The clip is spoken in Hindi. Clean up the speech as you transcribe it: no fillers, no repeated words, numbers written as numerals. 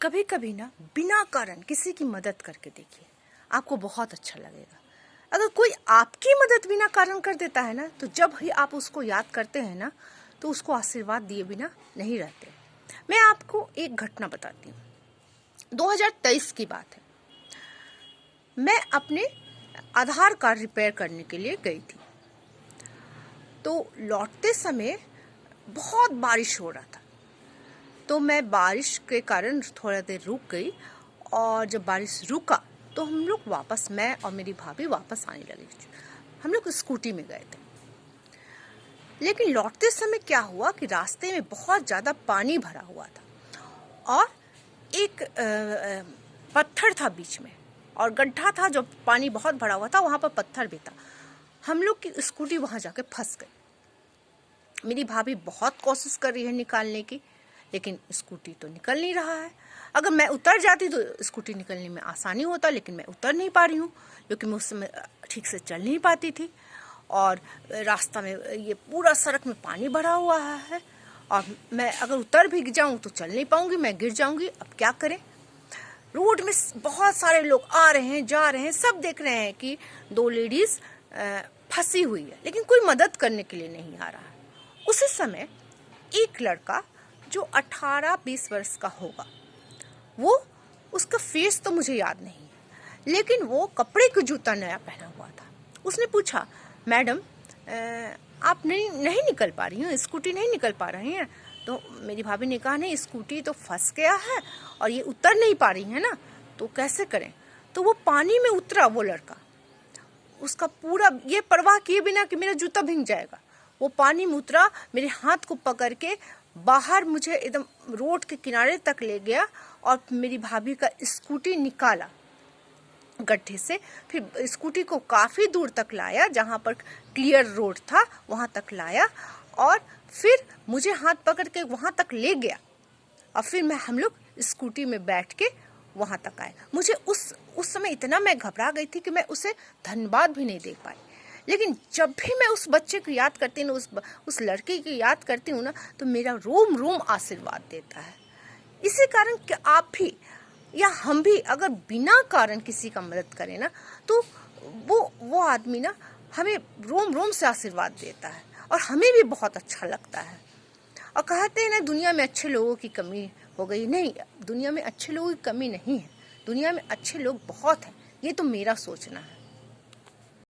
कभी कभी ना बिना कारण किसी की मदद करके देखिए, आपको बहुत अच्छा लगेगा। अगर कोई आपकी मदद बिना कारण कर देता है ना, तो जब ही आप उसको याद करते हैं ना, तो उसको आशीर्वाद दिए बिना नहीं रहते। मैं आपको एक घटना बताती हूँ। 2023 की बात है। मैं अपने आधार कार्ड रिपेयर करने के लिए गई थी। तो लौटते समय बहुत बारिश हो रहा था, तो मैं बारिश के कारण थोड़ा देर रुक गई। और जब बारिश रुका तो हम लोग वापस, मैं और मेरी भाभी वापस आने लगे। हम लोग स्कूटी में गए थे। लेकिन लौटते समय क्या हुआ कि रास्ते में बहुत ज़्यादा पानी भरा हुआ था और एक पत्थर था बीच में, और गड्ढा था जो पानी बहुत भरा हुआ था, वहाँ पर पत्थर भी था। हम लोग की स्कूटी वहाँ जाके फंस गई। मेरी भाभी बहुत कोशिश कर रही है निकालने की, लेकिन स्कूटी तो निकल नहीं रहा है। अगर मैं उतर जाती तो स्कूटी निकलने में आसानी होता, लेकिन मैं उतर नहीं पा रही हूँ क्योंकि मैं उस समय ठीक से चल नहीं पाती थी। और रास्ता में ये पूरा सड़क में पानी भरा हुआ है, और मैं अगर उतर भी जाऊँ तो चल नहीं पाऊँगी, मैं गिर जाऊँगी। अब क्या करें? रोड में बहुत सारे लोग आ रहे हैं, जा रहे हैं, सब देख रहे हैं कि दो लेडीज़ फंसी हुई है, लेकिन कोई मदद करने के लिए नहीं आ रहा है। उसी समय एक लड़का जो 18-20 वर्ष का होगा, वो, उसका फेस तो मुझे याद नहीं है, लेकिन वो कपड़े का जूता नया पहना हुआ था। उसने पूछा, मैडम आप नहीं निकल पा रही हैं, स्कूटी नहीं निकल पा रही हैं? तो मेरी भाभी ने कहा, नहीं, स्कूटी तो फंस गया है और ये उतर नहीं पा रही है ना, तो कैसे करें? तो वो पानी में उतरा, वो लड़का, उसका पूरा ये परवाह किए बिना कि मेरा जूता भीग जाएगा, वो पानी में उतरा, मेरे हाथ को पकड़ के बाहर मुझे एकदम रोड के किनारे तक ले गया और मेरी भाभी का स्कूटी निकाला गड्ढे से। फिर स्कूटी को काफ़ी दूर तक लाया, जहाँ पर क्लियर रोड था वहाँ तक लाया, और फिर मुझे हाथ पकड़ के वहाँ तक ले गया। और फिर हम लोग स्कूटी में बैठ के वहाँ तक आए। मुझे उस समय इतना मैं घबरा गई थी कि मैं उसे धन्यवाद भी नहीं दे पाई। लेकिन जब भी मैं उस बच्चे को याद करती हूँ, उस लड़के की याद करती हूँ ना, तो मेरा रोम रोम आशीर्वाद देता है। इसी कारण कि आप भी या हम भी अगर बिना कारण किसी का मदद करें ना, तो वो आदमी ना हमें रोम रोम से आशीर्वाद देता है और हमें भी बहुत अच्छा लगता है। और कहते हैं ना, दुनिया में अच्छे लोगों की कमी हो गई। नहीं, दुनिया में अच्छे लोगों की कमी नहीं है, दुनिया में अच्छे लोग बहुत हैं। ये तो मेरा सोचना है।